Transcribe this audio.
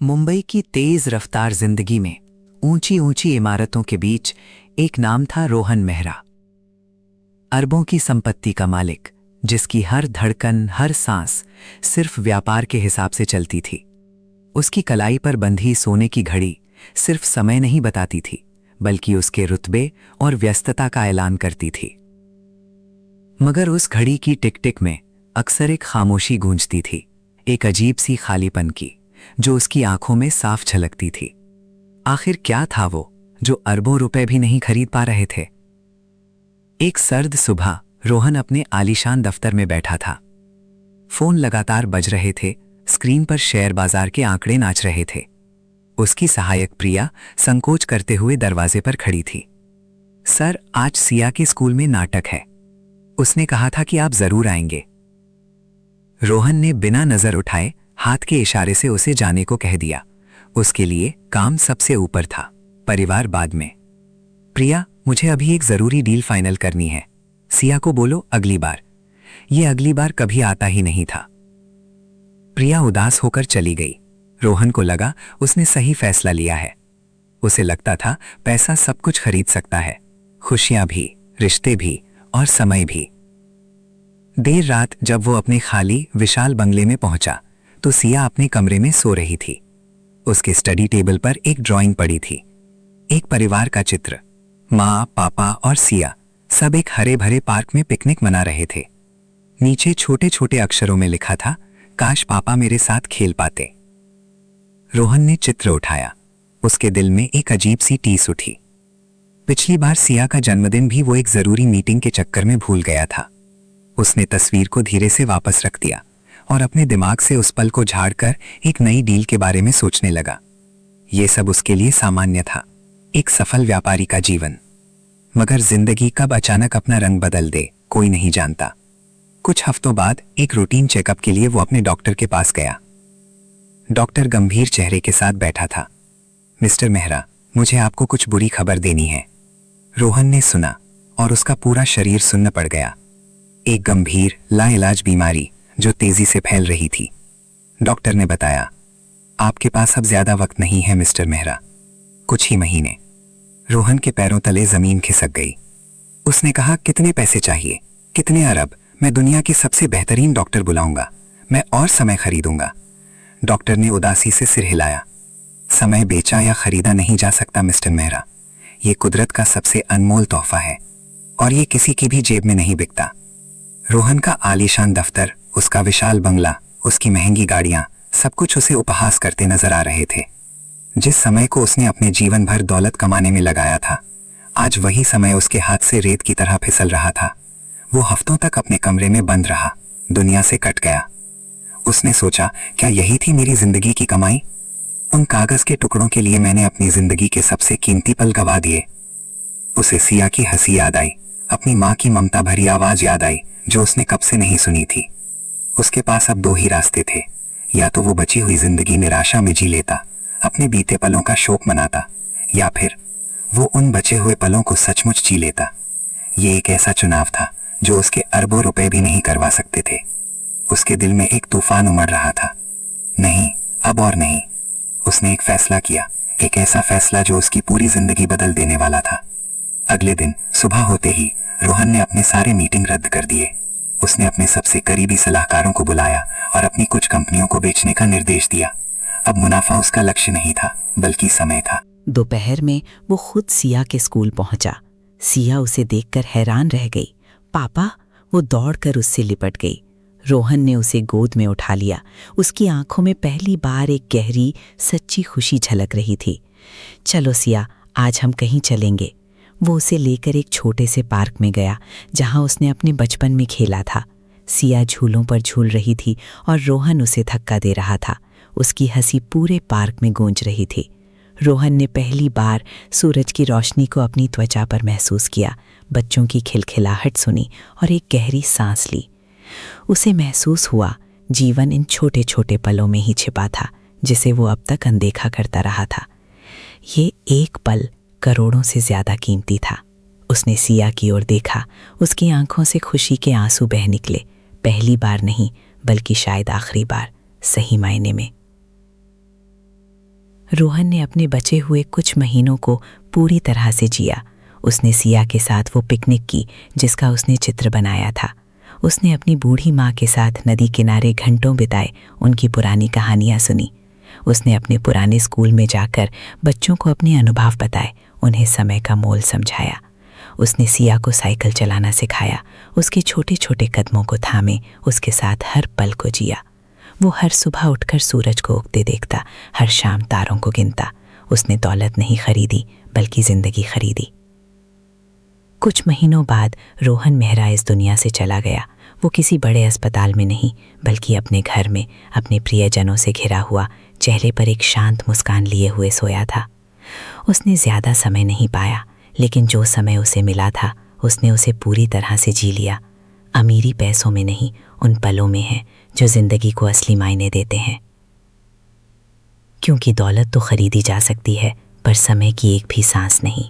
मुंबई की तेज रफ्तार जिंदगी में ऊंची ऊंची इमारतों के बीच एक नाम था रोहन मेहरा। अरबों की संपत्ति का मालिक, जिसकी हर धड़कन, हर सांस सिर्फ व्यापार के हिसाब से चलती थी। उसकी कलाई पर बंधी सोने की घड़ी सिर्फ समय नहीं बताती थी, बल्कि उसके रुतबे और व्यस्तता का ऐलान करती थी। मगर उस घड़ी की टिक टिक में अक्सर एक खामोशी गूंजती थी, एक अजीब सी खालीपन की, जो उसकी आंखों में साफ झलकती थी। आखिर क्या था वो जो अरबों रुपए भी नहीं खरीद पा रहे थे? एक सर्द सुबह रोहन अपने आलीशान दफ्तर में बैठा था। फोन लगातार बज रहे थे, स्क्रीन पर शेयर बाजार के आंकड़े नाच रहे थे। उसकी सहायक प्रिया संकोच करते हुए दरवाजे पर खड़ी थी। सर, आज सिया के स्कूल में नाटक है। उसने कहा था कि आप जरूर आएंगे। रोहन ने बिना नजर उठाए हाथ के इशारे से उसे जाने को कह दिया। उसके लिए काम सबसे ऊपर था, परिवार बाद में। प्रिया, मुझे अभी एक जरूरी डील फाइनल करनी है। सिया को बोलो अगली बार। ये अगली बार कभी आता ही नहीं था। प्रिया उदास होकर चली गई। रोहन को लगा उसने सही फैसला लिया है। उसे लगता था पैसा सब कुछ खरीद सकता है, खुशियां भी, रिश्ते भी और समय भी। देर रात जब वो अपने खाली विशाल बंगले में पहुंचा तो सिया अपने कमरे में सो रही थी। उसके स्टडी टेबल पर एक ड्राइंग पड़ी थी, एक परिवार का चित्र। माँ, पापा और सिया सब एक हरे भरे पार्क में पिकनिक मना रहे थे। नीचे छोटे छोटे अक्षरों में लिखा था, काश पापा मेरे साथ खेल पाते। रोहन ने चित्र उठाया। उसके दिल में एक अजीब सी टीस उठी। पिछली बार सिया का जन्मदिन भी वो एक जरूरी मीटिंग के चक्कर में भूल गया था। उसने तस्वीर को धीरे से वापस रख दिया और अपने दिमाग से उस पल को झाड़कर एक नई डील के बारे में सोचने लगा। यह सब उसके लिए सामान्य था, एक सफल व्यापारी का जीवन। मगर जिंदगी कब अचानक अपना रंग बदल दे, कोई नहीं जानता। कुछ हफ्तों बाद एक रूटीन चेकअप के लिए वो अपने डॉक्टर के पास गया। डॉक्टर गंभीर चेहरे के साथ बैठा था। मिस्टर मेहरा, मुझे आपको कुछ बुरी खबर देनी है। रोहन ने सुना और उसका पूरा शरीर सुन्न पड़ गया। एक गंभीर लाइलाज बीमारी जो तेजी से फैल रही थी। डॉक्टर ने बताया, आपके पास अब ज्यादा वक्त नहीं है मिस्टर मेहरा, कुछ ही महीने। रोहन के पैरों तले जमीन खिसक गई। उसने कहा, कितने पैसे चाहिए? कितने अरब? मैं दुनिया के सबसे बेहतरीन डॉक्टर बुलाऊंगा, मैं और समय खरीदूंगा। डॉक्टर ने उदासी से सिर हिलाया। समय बेचा या खरीदा नहीं जा सकता मिस्टर मेहरा, ये कुदरत का सबसे अनमोल तोहफा है और ये किसी की भी जेब में नहीं बिकता। रोहन का आलीशान दफ्तर, उसका विशाल बंगला, उसकी महंगी गाड़ियां, सब कुछ उसे उपहास करते नजर आ रहे थे। जिस समय को उसने अपने जीवन भर दौलत कमाने में लगाया था, आज वही समय उसके हाथ से रेत की तरह फिसल रहा था। वो हफ्तों तक अपने कमरे में बंद रहा, दुनिया से कट गया। उसने सोचा, क्या यही थी मेरी जिंदगी की कमाई? उन कागज के टुकड़ों के लिए मैंने अपनी जिंदगी के सबसे कीमती पल गवा दिए। उसे सिया की हंसी याद आई, अपनी माँ की ममता भरी आवाज याद आई जो उसने कब से नहीं सुनी थी। उसके पास अब दो ही रास्ते थे, या तो वो बची हुई जिंदगी निराशा में जी लेता, अपने बीते पलों का शोक मनाता, या फिर वो उन बचे हुए पलों को सचमुच जी लेता। ये एक ऐसा चुनाव था जो उसके अरबों रुपए भी नहीं करवा सकते थे। उसके दिल में एक तूफान उमड़ रहा था। नहीं, अब और नहीं। उसने एक फैसला किया, एक ऐसा फैसला जो उसकी पूरी जिंदगी बदल देने वाला था। अगले दिन सुबह होते ही रोहन ने अपने सारे मीटिंग रद्द कर दिए। उसने अपने सबसे करीबी सलाहकारों को बुलाया और अपनी कुछ कंपनियों को बेचने का निर्देश दिया। अब मुनाफा उसका लक्ष्य नहीं था, बल्कि समय था। दोपहर में वो खुद सिया के स्कूल पहुंचा। सिया उसे देखकर हैरान रह गई। पापा, वो दौड़कर उससे लिपट गई। रोहन ने उसे गोद में उठा लिया। उसकी आंखों में पहली बार एक गहरी, सच्ची खुशी झलक रही थी। चलो सिया, आज हम कहीं चलेंगे। वो उसे लेकर एक छोटे से पार्क में गया जहां उसने अपने बचपन में खेला था। सिया झूलों पर झूल रही थी और रोहन उसे धक्का दे रहा था। उसकी हंसी पूरे पार्क में गूंज रही थी। रोहन ने पहली बार सूरज की रोशनी को अपनी त्वचा पर महसूस किया, बच्चों की खिलखिलाहट सुनी और एक गहरी सांस ली। उसे महसूस हुआ जीवन इन छोटे छोटे पलों में ही छिपा था, जिसे वो अब तक अनदेखा करता रहा था। ये एक पल करोड़ों से ज्यादा कीमती था। उसने सिया की ओर देखा। उसकी आंखों से खुशी के आंसू बह निकले। पहली बार नहीं, बल्कि शायद आखिरी बार, सही मायने में। रोहन ने अपने बचे हुए कुछ महीनों को पूरी तरह से जिया। उसने सिया के साथ वो पिकनिक की जिसका उसने चित्र बनाया था। उसने अपनी बूढ़ी माँ के साथ नदी किनारे घंटों बिताए, उनकी पुरानी कहानियाँ सुनी। उसने अपने पुराने स्कूल में जाकर बच्चों को अपने अनुभव बताए, उन्हें समय का मोल समझाया। उसने सिया को साइकिल चलाना सिखाया, उसके छोटे छोटे कदमों को थामे, उसके साथ हर पल को जिया। वो हर सुबह उठकर सूरज को उगते देखता, हर शाम तारों को गिनता। उसने दौलत नहीं खरीदी बल्कि जिंदगी खरीदी। कुछ महीनों बाद रोहन मेहरा इस दुनिया से चला गया। वो किसी बड़े अस्पताल में नहीं बल्कि अपने घर में अपने प्रियजनों से घिरा हुआ, चेहरे पर एक शांत मुस्कान लिए हुए सोया था। उसने ज़्यादा समय नहीं पाया, लेकिन जो समय उसे मिला था उसने उसे पूरी तरह से जी लिया। अमीरी पैसों में नहीं, उन पलों में है जो जिंदगी को असली मायने देते हैं। क्योंकि दौलत तो खरीदी जा सकती है पर समय की एक भी सांस नहीं।